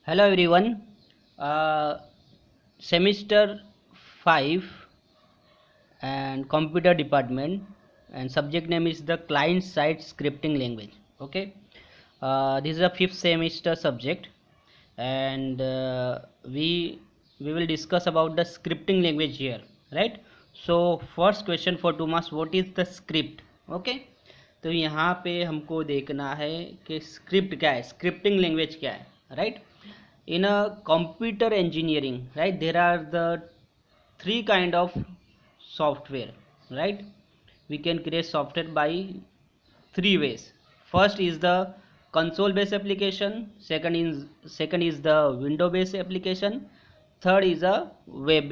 Hello everyone. Uh, Semester 5 and computer department, and subject name is the client side scripting language. Okay. This is a fifth semester subject, and we will discuss about the scripting language here, right? So first question for Thomas, what is the script? Okay. तो यहाँ पे हमको देखना है कि script क्या है, scripting language क्या है, right? In a computer engineering, right, there are the three kind of software, right? We can create software by three ways. First is the console based application, second is the window based application, third is a web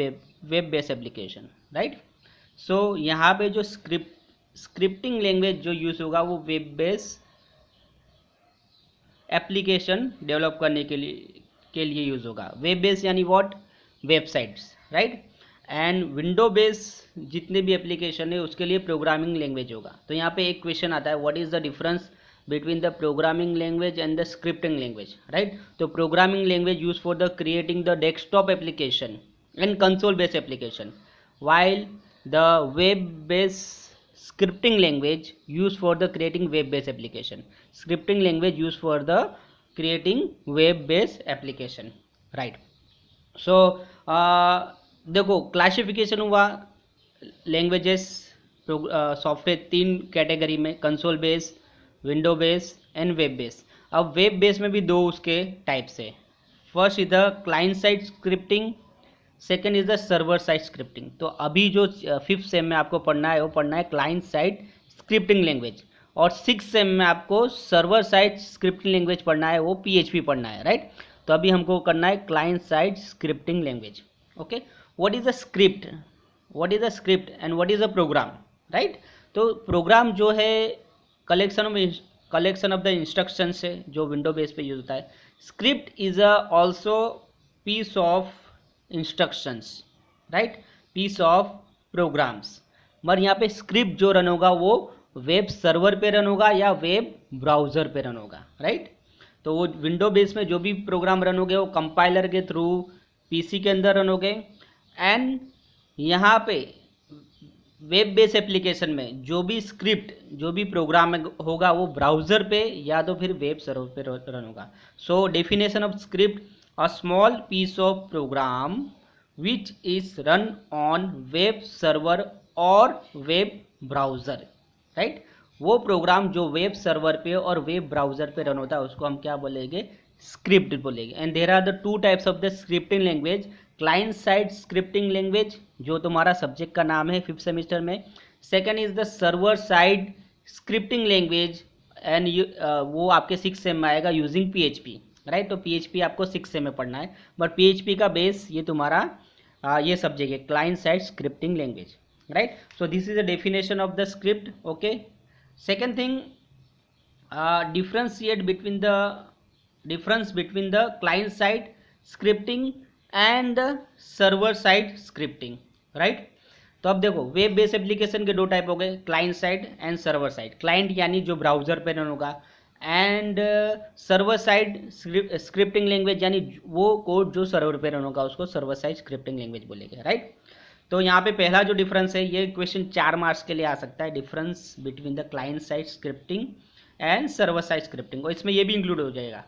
based application, right? So यहाँ पे जो scripting language जो use होगा वो web based application develop करने के लिए use होगा. वेब बेस यानी what, websites, right? And window base जितने भी एप्लीकेशन है उसके लिए प्रोग्रामिंग लैंग्वेज होगा. तो यहाँ पे एक क्वेश्चन आता है, what is the difference between the programming language and the scripting language, right? तो programming language use for the creating the desktop application and console based application, while the web based scripting language used for the creating web based application. Scripting language used for the creating web based application, right? So देखो classification हुआ languages software तीन category में, console base, window base and web base. अब web base में भी दो उसके types है. First is the client side scripting, second is the server side scripting. तो अभी जो फिफ्थ सेम में आपको पढ़ना है वो पढ़ना है क्लाइंट साइड स्क्रिप्टिंग लैंग्वेज, और सिक्स सेम में आपको सर्वर साइड स्क्रिप्टिंग लैंग्वेज पढ़ना है, वो PHP पढ़ना है, राइट? तो अभी हमको करना है client side scripting language. Okay. What is the script, what is the script and what is the program, right? तो प्रोग्राम जो है कलेक्शन ऑफ द इंस्ट्रक्शंस है जो विंडो बेस पे यूज होता है. Script is a also piece of instructions, right? Piece of programs. मगर यहाँ पे स्क्रिप्ट जो रन होगा वो वेब सर्वर पे रन होगा या वेब ब्राउज़र पे रन होगा, राइट? तो वो विंडो बेस में जो भी प्रोग्राम रन होंगे वो कंपाइलर के थ्रू पीसी के अंदर रन होंगे, एंड यहाँ पे वेब बेस एप्लीकेशन में जो भी स्क्रिप्ट जो भी प्रोग्राम होगा वो ब्राउज़र पे या तो फिर वेब सर्वर पे रन होगा. So definition of script, a small piece of program which is run on web server or web browser, right? वो प्रोग्राम जो वेब सर्वर पे और वेब ब्राउज़र पे रन होता है उसको हम क्या बोलेंगे, स्क्रिप्ट बोलेंगे. And there are the two types of the scripting language. Client side scripting language जो तुम्हारा सब्जेक्ट का नाम है फिफ्थ सेमेस्टर में. Second is the server side scripting language, and वो आपके सिक्स सेम में आएगा यूजिंग PHP, राइट? तो PHP आपको सिक्स सेम में पढ़ना है, बट PHP का बेस ये तुम्हारा ये सब्जेक्ट है client side scripting language, right? So this is the definition of the script. Okay. Second thing, difference between the client side scripting and the server side scripting, right? तो अब देखो web based application के दो type हो गए, client side and server side. Client यानी जो browser पे रन होगा, and server side scripting language यानी वो कोड जो सर्वर पे रन होगा उसको सर्वर साइड स्क्रिप्टिंग लैंग्वेज बोलेंगे, राइट? तो यहाँ पे पहला जो डिफरेंस है, ये क्वेश्चन 4 मार्क्स के लिए आ सकता है, difference between the client side scripting and server side scripting, और इसमें ये भी इंक्लूड हो जाएगा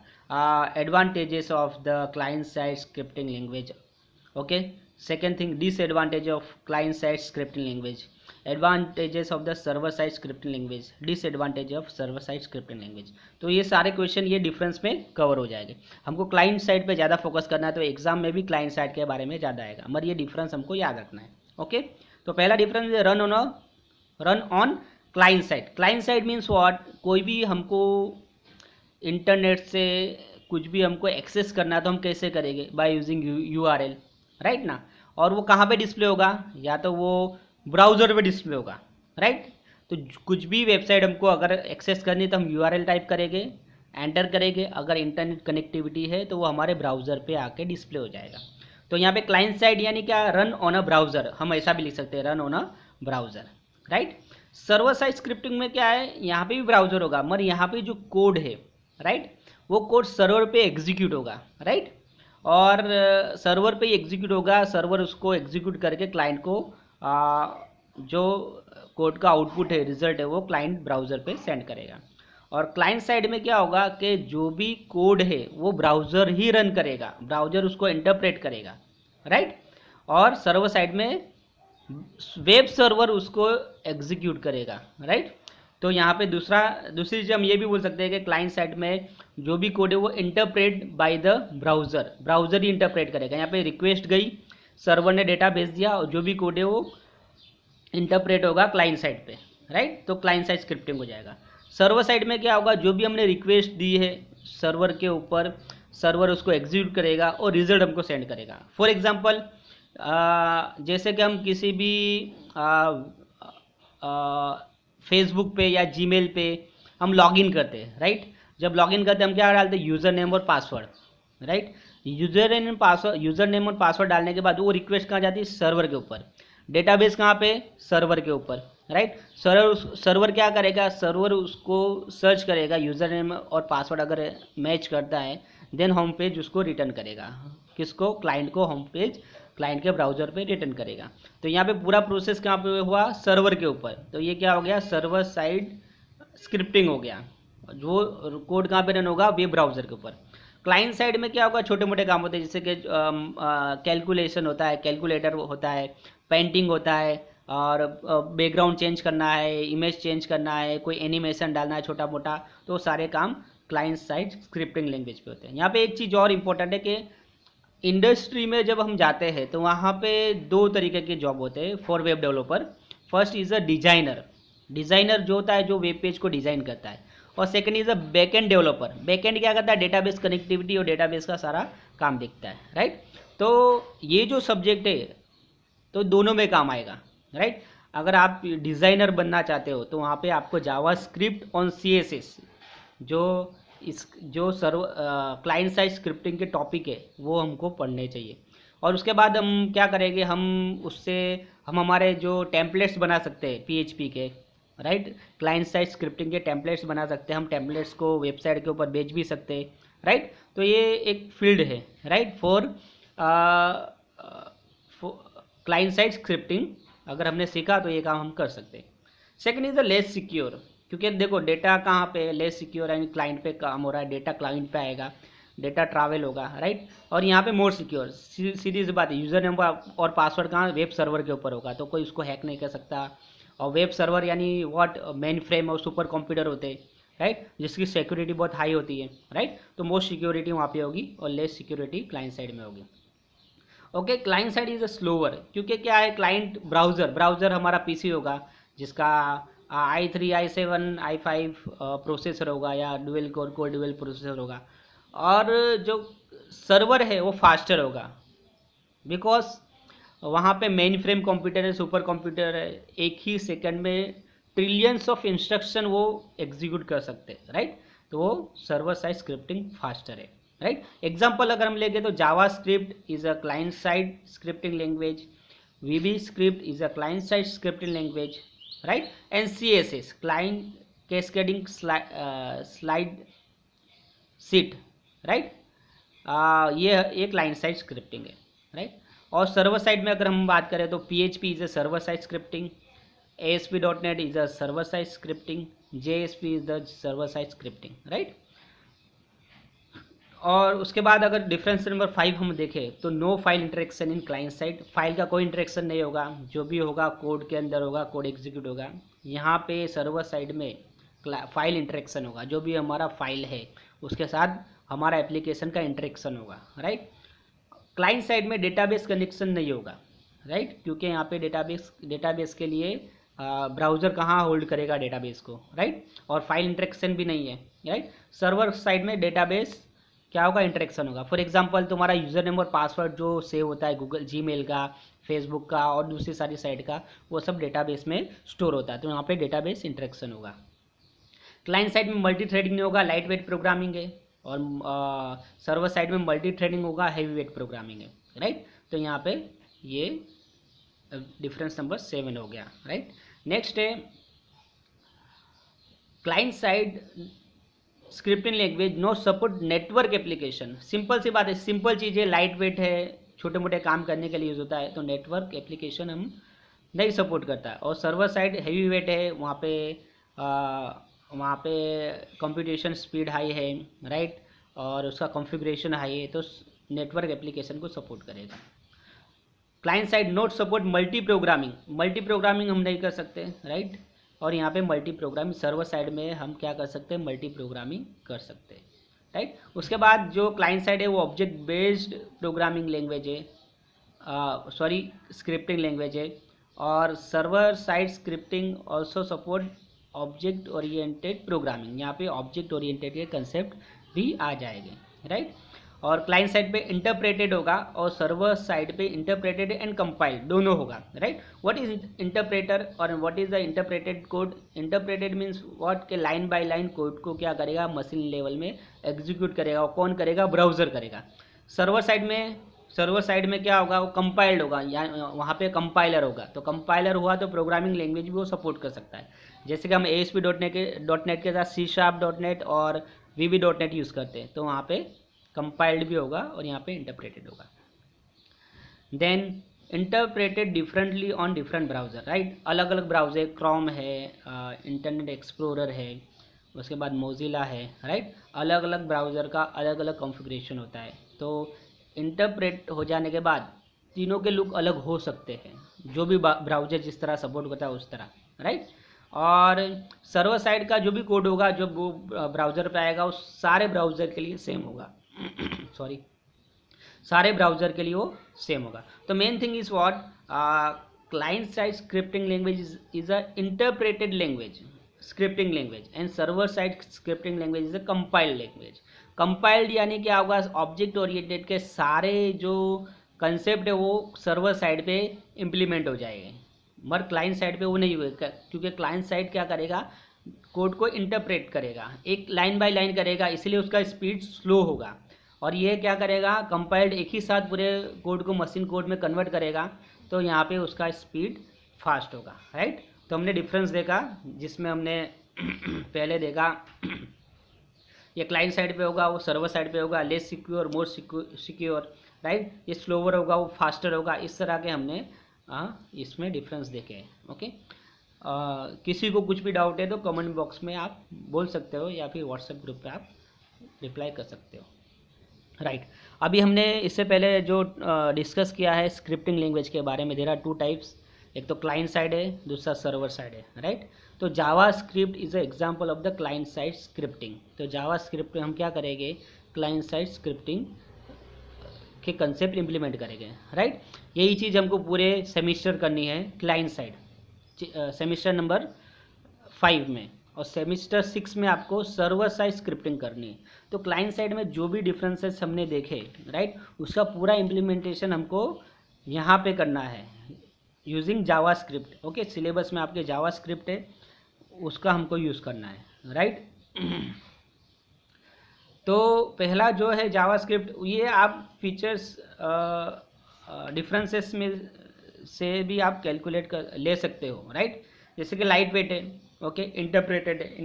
advantages of the client side scripting language. Okay. Second thing, disadvantage of client side scripting language, advantages of the server side scripting language, disadvantage of server side scripting language. तो ये सारे question ये difference में cover हो जाएंगे. हमको client side पे ज़्यादा फोकस करना है, तो एग्जाम में भी क्लाइंट साइड के बारे में ज़्यादा आएगा, मगर ये डिफरेंस हमको याद रखना है. ओके. तो पहला difference run on client side. Client side means what, कोई भी हमको इंटरनेट से कुछ भी हमको एक्सेस करना है तो हम कैसे करेंगे, बाय यूजिंग URL, राइट ना? और वो कहाँ पे डिस्प्ले होगा, या तो वो ब्राउज़र पे डिस्प्ले होगा, राइट? तो कुछ भी वेबसाइट हमको अगर एक्सेस करनी है तो हम URL टाइप करेंगे, एंटर करेंगे, अगर इंटरनेट कनेक्टिविटी है तो वो हमारे ब्राउज़र पे आके डिस्प्ले हो जाएगा. तो यहाँ पे क्लाइंट साइड यानी क्या, रन ऑन अ ब्राउज़र, हम ऐसा भी लिख सकते हैं, run on a browser, right? Server side scripting में क्या है, यहाँ पे भी ब्राउज़र होगा, मगर यहाँ पे जो कोड है, राइट, वो कोड सर्वर पे एग्जीक्यूट होगा, राइट। और सर्वर पे ही एग्जीक्यूट होगा, सर्वर उसको एग्जीक्यूट करके क्लाइंट को जो कोड का आउटपुट है, रिजल्ट है, वो क्लाइंट ब्राउज़र पे सेंड करेगा। और क्लाइंट साइड में क्या होगा कि जो भी कोड है वो ब्राउज़र ही रन करेगा, ब्राउज़र उसको इंटरप्रेट करेगा, राइट। और सर्वर साइड में वेब सर्वर उसको एग्जीक्यूट करेगा, राइट। तो यहाँ पे दूसरी चीज़ हम ये भी बोल सकते हैं कि क्लाइंट साइड में जो भी कोड है वो interpret by the browser, browser he interpret करेगा। यहाँ पे रिक्वेस्ट गई, सर्वर ने डेटा भेज दिया, और जो भी कोड है वो इंटरप्रेट होगा क्लाइंट साइड पे, राइट। तो क्लाइंट साइड स्क्रिप्टिंग हो जाएगा। सर्वर साइड में क्या होगा, जो भी हमने रिक्वेस्ट दी है सर्वर के ऊपर, सर्वर उसको एग्जीक्यूट करेगा और रिजल्ट हमको सेंड करेगा। फॉर एग्जांपल जैसे कि हम किसी भी फेसबुक पे या जीमेल पे हम लॉगिन करते हैं, राइट। जब लॉगिन करते हैं हम क्या डालते हैं, यूज़र नेम और पासवर्ड, राइट। यूज़र नेम और पासवर्ड डालने के बाद वो रिक्वेस्ट कहाँ जाती है, सर्वर के ऊपर। डेटाबेस कहाँ पे, सर्वर के ऊपर, राइट। सर्वर क्या करेगा, सर्वर उसको सर्च करेगा, यूज़र नेम और पासवर्ड अगर मैच करता है देन होम पेज उसको रिटर्न करेगा, किसको, क्लाइंट को। होम पेज क्लाइंट के ब्राउज़र पे रिटर्न करेगा। तो यहाँ पे पूरा प्रोसेस कहाँ पे हुआ, सर्वर के ऊपर। तो ये क्या हो गया, सर्वर साइड स्क्रिप्टिंग हो गया। जो कोड कहाँ पे रन होगा, वेब ब्राउज़र के ऊपर। क्लाइंट साइड में क्या होगा, छोटे मोटे काम होते हैं, जैसे कि कैलकुलेशन होता है, कैलकुलेटर होता है, पेंटिंग होता है, और बैकग्राउंड चेंज करना है, इमेज चेंज करना है, कोई एनिमेशन डालना है छोटा मोटा, तो सारे काम क्लाइंट साइड स्क्रिप्टिंग लैंग्वेज पे होते हैं। यहाँ पे एक चीज़ और इम्पोर्टेंट है कि इंडस्ट्री में जब हम जाते हैं तो वहाँ पे दो तरीके के जॉब होते हैं for web developer. First is a designer, designer जो होता है जो वेब पेज को डिज़ाइन करता है। और second is a backend developer, backend क्या करता है, डेटाबेस कनेक्टिविटी और डेटाबेस का सारा काम देखता है, राइट। तो ये जो सब्जेक्ट है तो दोनों में काम आएगा, राइट। अगर आप डिज़ाइनर बनना चाहते हो तो वहाँ पे आपको जावा स्क्रिप्ट ऑन CSS, जो सर्व क्लाइंट साइड स्क्रिप्टिंग के टॉपिक है वो हमको पढ़ने चाहिए। और उसके बाद हम क्या करेंगे, हम हमारे जो टेम्पलेट्स बना सकते हैं PHP के, राइट। क्लाइंट साइड स्क्रिप्टिंग के टेम्पलेट्स बना सकते हैं, हम टेम्पलेट्स को वेबसाइट के ऊपर बेच भी सकते हैं, राइट। तो ये एक फील्ड है, right, for client side scripting. अगर हमने सीखा तो ये काम हम कर सकते हैं। Second is the less secure, क्योंकि देखो डेटा कहाँ पे लेस सिक्योर, यानी क्लाइंट पे काम हो रहा है, डेटा क्लाइंट पे आएगा, डेटा ट्रैवल होगा, राइट। और यहाँ पे मोर सिक्योर, सीधी सी बात है, यूज़र नेम और पासवर्ड कहाँ, वेब सर्वर के ऊपर होगा, तो कोई उसको हैक नहीं कर सकता। और वेब सर्वर यानी व्हाट, मेन फ्रेम और सुपर कंप्यूटर होते हैं, राइट, जिसकी सिक्योरिटी बहुत हाई होती है, राइट। तो मोस्ट सिक्योरिटी वहाँ पे होगी और लेस सिक्योरिटी क्लाइंट साइड में होगी। Okay, client side is a slower, क्योंकि क्या है, क्लाइंट ब्राउज़र हमारा पीसी होगा जिसका i3 i7 i5 प्रोसेसर होगा, या डुअल कोर डुअल प्रोसेसर होगा। और जो सर्वर है वो फास्टर होगा, बिकॉज वहाँ पे मेन फ्रेम कंप्यूटर है, सुपर कंप्यूटर है, एक ही सेकंड में ट्रिलियंस ऑफ इंस्ट्रक्शन वो एग्जीक्यूट कर सकते हैं, राइट। तो वो सर्वर साइड स्क्रिप्टिंग फास्टर है, राइट। एग्जाम्पल अगर हम लेंगे तो जावा script is a client side scripting language, VB script is a client side scripting language, right. And CSS client cascading slide sheet, right. ये क्लाइंट साइड स्क्रिप्टिंग है, right. और server side में अगर हम बात करें तो PHP is a server side scripting, ASP.NET is a server side scripting, JSP is the server side scripting, right. और उसके बाद अगर डिफरेंस नंबर 5 हम देखें तो no file interaction in client side, file का कोई इंटरेक्शन नहीं होगा, जो भी होगा कोड के अंदर होगा, कोड एग्जीक्यूट होगा। यहाँ पे सर्वर साइड में फाइल इंटरेक्शन होगा, जो भी हमारा फाइल है उसके साथ हमारा एप्लीकेशन का इंटरेक्शन होगा, राइट। क्लाइंट साइड में डेटाबेस कनेक्शन नहीं होगा, राइट, क्योंकि यहाँ पे डेटाबेस के लिए ब्राउज़र कहाँ होल्ड करेगा डेटाबेस को, राइट। और फाइल इंटरेक्शन भी नहीं है, राइट। सर्वर साइड में डेटाबेस क्या होगा, इंटरेक्शन होगा। फॉर एग्जांपल तुम्हारा यूज़र नेम और पासवर्ड जो सेव होता है गूगल जीमेल का, फेसबुक का और दूसरी सारी साइट का, वो सब डेटाबेस में स्टोर होता है, तो यहाँ पे डेटाबेस इंटरेक्शन होगा। क्लाइंट साइड में मल्टी थ्रेडिंग नहीं होगा, लाइट वेट प्रोग्रामिंग है। और सर्वर साइड में मल्टी थ्रेडिंग होगा, हैवी वेट प्रोग्रामिंग है, राइट। तो यहाँ पे ये डिफरेंस नंबर 7 हो गया, राइट। नेक्स्ट है client side scripting language no support network application. Simple सी बात है, सिंपल चीज़ है, लाइट वेट है, छोटे मोटे काम करने के लिए यूज़ होता है, तो नेटवर्क एप्लीकेशन हम नहीं सपोर्ट करता है। और सर्वर साइड हैवी वेट है, वहाँ पे कंप्यूटेशन स्पीड हाई है, राइट, और उसका कॉन्फ़िगरेशन हाई है, तो नेटवर्क एप्लीकेशन को सपोर्ट करेगा। Client side note support multi programming हम नहीं कर सकते, राइट, और यहाँ पे मल्टी प्रोग्रामिंग सर्वर साइड में हम क्या कर सकते हैं, मल्टी प्रोग्रामिंग कर सकते हैं, राइट। उसके बाद जो क्लाइंट साइड है वो ऑब्जेक्ट बेस्ड प्रोग्रामिंग लैंग्वेज है, स्क्रिप्टिंग लैंग्वेज है। और server side scripting also support object oriented programming, यहाँ पे ऑब्जेक्ट ओरिएंटेड के कंसेप्ट भी आ जाएंगे, राइट। और क्लाइंट साइड पे इंटरप्रेटेड होगा और सर्वर साइड पे इंटरप्रेटेड एंड कंपाइल्ड दोनों होगा, राइट। व्हाट इज इंटरप्रेटर और what is the interpreted code? Interpreted means what के लाइन बाय लाइन कोड को क्या करेगा, मशीन लेवल में एग्जीक्यूट करेगा, और कौन करेगा, ब्राउज़र करेगा। सर्वर साइड में क्या होगा, वो कंपाइल्ड होगा, या वहाँ पे कंपाइलर होगा। तो कंपाइलर हुआ तो प्रोग्रामिंग लैंग्वेज भी वो सपोर्ट कर सकता है। जैसे कि हम ASP.NET के साथ C# और VB.NET यूज़ करते हैं, तो वहाँ पे कंपाइल्ड भी होगा और यहाँ पे इंटरप्रेटेड होगा। Then interpreted differently on different browser, right. अलग अलग ब्राउज़र, क्रोम है, इंटरनेट एक्सप्लोरर है, उसके बाद मोजिला है, राइट। अलग अलग ब्राउज़र का अलग अलग कॉन्फ़िगरेशन होता है, तो इंटरप्रेट हो जाने के बाद तीनों के लुक अलग हो सकते हैं, जो भी ब्राउज़र जिस तरह सपोर्ट करता है उस तरह, राइट। और सर्वर साइड का जो भी कोड होगा, जो वो ब्राउज़र पे आएगा, वो सारे ब्राउज़र के लिए सेम होगा सॉरी, सारे ब्राउज़र के लिए वो सेम होगा। तो main thing is what, client side scripting language is a interpreted language, scripting language, and server side scripting language is a compiled language. Compiled यानी क्या होगा, ऑब्जेक्ट ओरिएंटेड के सारे जो कंसेप्ट है वो सर्वर साइड पे इम्प्लीमेंट हो जाएंगे, मगर क्लाइंट साइड पे वो नहीं होगा, क्योंकि क्लाइंट साइड क्या करेगा, कोड को इंटरप्रेट करेगा, एक लाइन बाय लाइन करेगा, इसलिए उसका स्पीड स्लो होगा। और ये क्या करेगा, कंपाइल्ड एक ही साथ पूरे कोड को मशीन कोड में कन्वर्ट करेगा, तो यहाँ पे उसका स्पीड फास्ट होगा, राइट। तो हमने डिफरेंस देखा, जिसमें हमने पहले देखा ये क्लाइंट साइड पे होगा, वो सर्वर साइड पे होगा, less secure, more secure, right. ये स्लोवर होगा, वो फास्टर होगा। इस तरह के हमने इसमें डिफरेंस देखे हैं, ओके। किसी को कुछ भी डाउट है तो कमेंट बॉक्स में आप बोल सकते हो, या फिर व्हाट्सएप ग्रुप पे आप रिप्लाई कर सकते हो, राइट। अभी हमने इससे पहले जो डिस्कस किया है स्क्रिप्टिंग लैंग्वेज के बारे में, देयर आर 2 टाइप्स, एक तो क्लाइंट साइड है, दूसरा सर्वर साइड है, राइट। तो जावा script is a example of the client side scripting. तो जावा स्क्रिप्ट में हम क्या करेंगे, क्लाइंट साइड स्क्रिप्टिंग के कंसेप्ट इंप्लीमेंट करेंगे, राइट। यही चीज़ हमको पूरे सेमिस्टर करनी है क्लाइंट साइड, सेमिस्टर नंबर 5 में, और सेमिस्टर 6 में आपको सर्वर साइड स्क्रिप्टिंग करनी है। तो क्लाइंट साइड में जो भी डिफरेंसेस हमने देखे, राइट, उसका पूरा इम्प्लीमेंटेशन हमको यहाँ पे करना है using Java script, okay. Syllabus में आपके जावा स्क्रिप्ट है, उसका हमको यूज़ करना है, राइट। तो पहला जो है जावा स्क्रिप्ट, ये आप फीचर्स डिफरेंसेस में से भी आप कैलकुलेट कर ले सकते हो, राइट। जैसे कि लाइट वेट है, ओके, इंटरप्रेटेड है,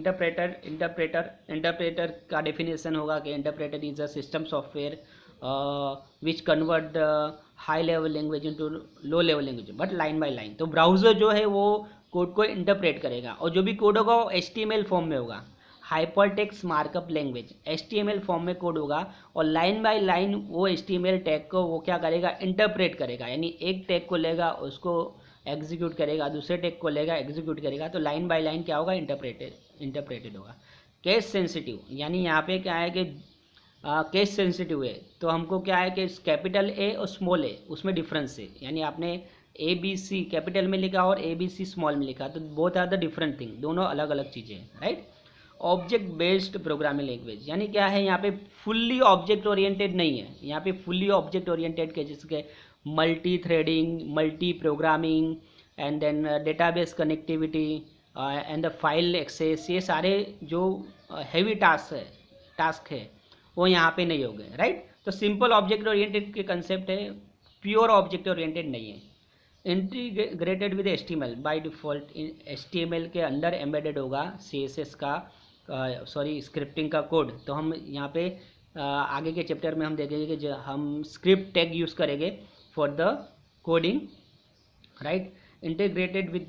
इंटरप्रेटर का डेफिनेशन होगा कि interpreter is a system software which convert high level language into low level language but line by line. तो ब्राउज़र जो है वो कोड को इंटरप्रेट करेगा, और जो भी कोड होगा वो HTML फॉर्म में होगा, hypertext markup language, HTML form में कोड होगा, और लाइन बाय लाइन वो HTML टैग को वो क्या करेगा, इंटरप्रेट करेगा, यानी एक टैग को लेगा उसको एग्जीक्यूट करेगा, दूसरे टैग को लेगा एग्जीक्यूट करेगा, तो लाइन बाय लाइन क्या होगा, इंटरप्रेटेड होगा। केस सेंसिटिव, यानी यहाँ पे क्या है कि केस सेंसिटिव है, तो हमको क्या है कि कैपिटल ए और स्मॉल ए उसमें डिफरेंस है, यानी आपने ABC कैपिटल में लिखा और ABC स्मॉल में लिखा, तो both are the different thing, दोनों अलग अलग चीज़ें हैं, right. Object based programming language, यानी क्या है, यहाँ पे फुल्ली ऑब्जेक्ट ओरिएंटेड नहीं है, यहाँ पे फुल्ली ऑब्जेक्ट ओरिएंटेड के जिसके multi threading, multi programming, and then database connectivity and the file access, ये सारे जो हैवी टास्क है वो यहाँ पे नहीं होंगे, राइट। तो सिंपल ऑब्जेक्ट ओरिएंटेड के कंसेप्ट है, प्योर ऑब्जेक्ट ओरिएंटेड नहीं है। Integrated with HTML, by default HTML के अंदर एम्बेडेड होगा CSS का सॉरी स्क्रिप्टिंग का कोड, तो हम यहाँ पे आगे के चैप्टर में हम देखेंगे कि जो हम स्क्रिप्ट टैग यूज़ करेंगे for the coding, right. Integrated with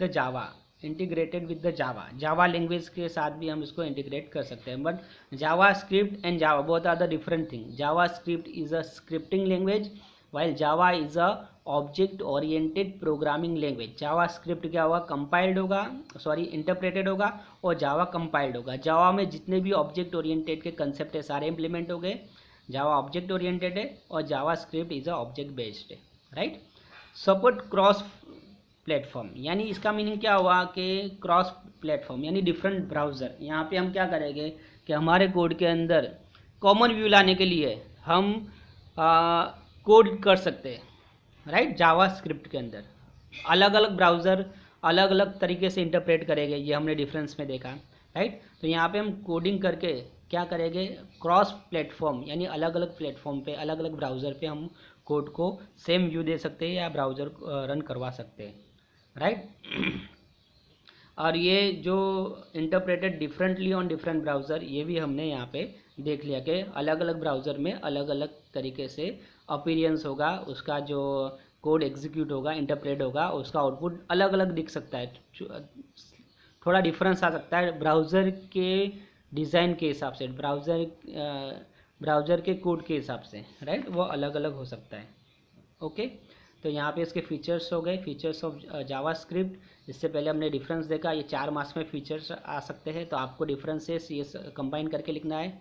the Java language के साथ भी हम इसको इंटीग्रेट कर सकते हैं। But Java script and Java both are the different thing. Java script is a scripting language while Java is a object oriented programming language. Java script क्या होगा, कंपाइल्ड होगा, सॉरी इंटरप्रेटेड होगा, और जावा कंपाइल्ड होगा। जावा में जितने भी ऑब्जेक्ट ओरिएंटेड के कंसेप्ट है सारे इंप्लीमेंट हो गए। जावा ऑब्जेक्ट ओरिएंटेड है और जावा script is a object based है, राइट। सपोर्ट क्रॉस प्लेटफॉर्म, यानी इसका मीनिंग क्या हुआ कि क्रॉस प्लेटफॉर्म यानी डिफरेंट ब्राउज़र। यहाँ पे हम क्या करेंगे कि हमारे कोड के अंदर कॉमन व्यू लाने के लिए हम कोड कर सकते हैं, राइट। जावा स्क्रिप्ट के अंदर अलग अलग ब्राउज़र अलग अलग तरीके से इंटरप्रेट करेंगे, ये हमने डिफरेंस में देखा, राइट। तो यहाँ पे हम कोडिंग करके क्या करेंगे, क्रॉस प्लेटफॉर्म यानी अलग अलग प्लेटफॉर्म पे अलग अलग ब्राउज़र पे हम कोड को सेम व्यू दे सकते हैं या ब्राउज़र रन करवा सकते हैं, राइट। और ये जो interpreted differently on different browser, ये भी हमने यहाँ पे देख लिया कि अलग अलग ब्राउज़र में अलग अलग तरीके से अपीयरेंस होगा, उसका जो कोड एग्जीक्यूट होगा, इंटरप्रेट होगा, उसका आउटपुट अलग अलग दिख सकता है, थोड़ा डिफरेंस आ सकता है ब्राउज़र के डिज़ाइन के हिसाब से, ब्राउज़र के कोड के हिसाब से, राइट, वो अलग अलग हो सकता है। ओके, तो यहाँ पे इसके फीचर्स हो गए, फीचर्स ऑफ जावा स्क्रिप्ट। इससे पहले हमने डिफरेंस देखा, ये 4 मार्क्स में फीचर्स आ सकते हैं, तो आपको डिफरेंसेस ये कंबाइन करके लिखना है।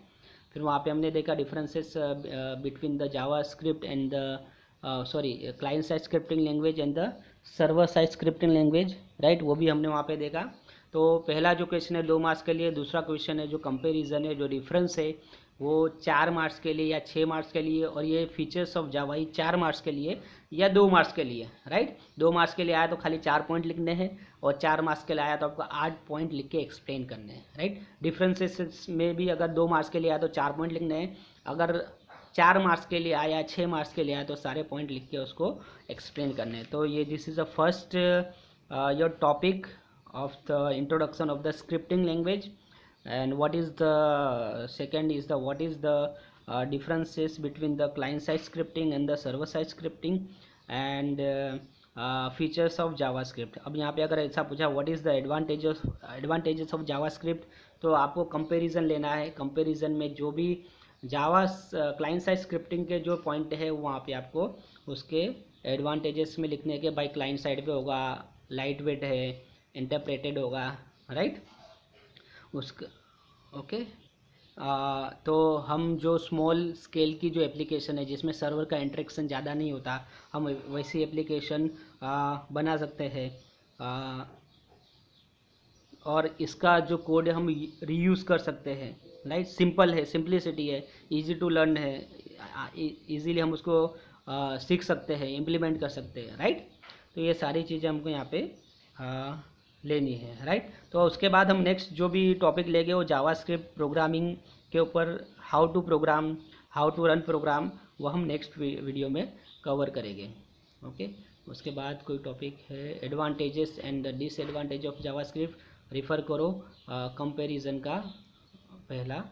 फिर वहाँ पे हमने देखा differences between the Java script and the client side scripting language and the server side scripting language, right, वो भी हमने वहाँ पे देखा। तो पहला जो क्वेश्चन है 2 मार्क्स के लिए, दूसरा क्वेश्चन है जो कंपेरिजन है, जो डिफरेंस है वो 4 मार्क्स के लिए या 6 मार्क्स के लिए, और ये features of Java he 4 marks के लिए या 2 मार्क्स के लिए, राइट। 2 मार्क्स के लिए आया तो खाली 4 पॉइंट लिखने हैं, और 4 मार्क्स के लिए आया तो आपको 8 पॉइंट लिख के एक्सप्लेन करने हैं, राइट। डिफरेंसेस में भी अगर 2 मार्क्स के लिए आया तो 4 पॉइंट लिखने हैं, अगर 4 मार्क्स के लिए आया, 6 मार्क्स के लिए आया तो सारे पॉइंट लिख के उसको एक्सप्लेन करने हैं। तो ये this is the first your topic of the introduction of the scripting language, and what is the second is the what is the differences between the client side scripting and the server side scripting, and features of javascript। अब यहाँ पे अगर ऐसा पूछा what is the advantages of javascript, तो आपको comparison लेना है। कंपैरिजन में जो भी जावा क्लाइंट साइड स्क्रिप्टिंग के जो पॉइंट है वहाँ पे आपको उसके एडवांटेजेस में लिखने के, भाई क्लाइंट साइड पे होगा लाइट वेट है, इंटरप्रेटेड होगा, राइट, उसका ओके। तो हम जो स्मॉल स्केल की जो एप्लीकेशन है जिसमें सर्वर का इंटरेक्शन ज़्यादा नहीं होता, हम वैसी एप्लीकेशन बना सकते हैं, और इसका जो कोड है हम रीयूज़ कर सकते हैं, राइट। सिंपल है, सिंप्लिसिटी है, इजी टू लर्न है, इजीली हम उसको सीख सकते हैं, इम्प्लीमेंट कर सकते हैं, राइट। तो ये सारी चीज़ें हमको यहाँ पे लेनी है, राइट। तो उसके बाद हम नेक्स्ट जो भी टॉपिक लेंगे वो जावास्क्रिप्ट प्रोग्रामिंग के ऊपर, how to program, how to run program, वो हम नेक्स्ट वीडियो में कवर करेंगे। ओके, उसके बाद कोई टॉपिक है advantages and disadvantage of JavaScript, refer करो कंपैरिजन का पहला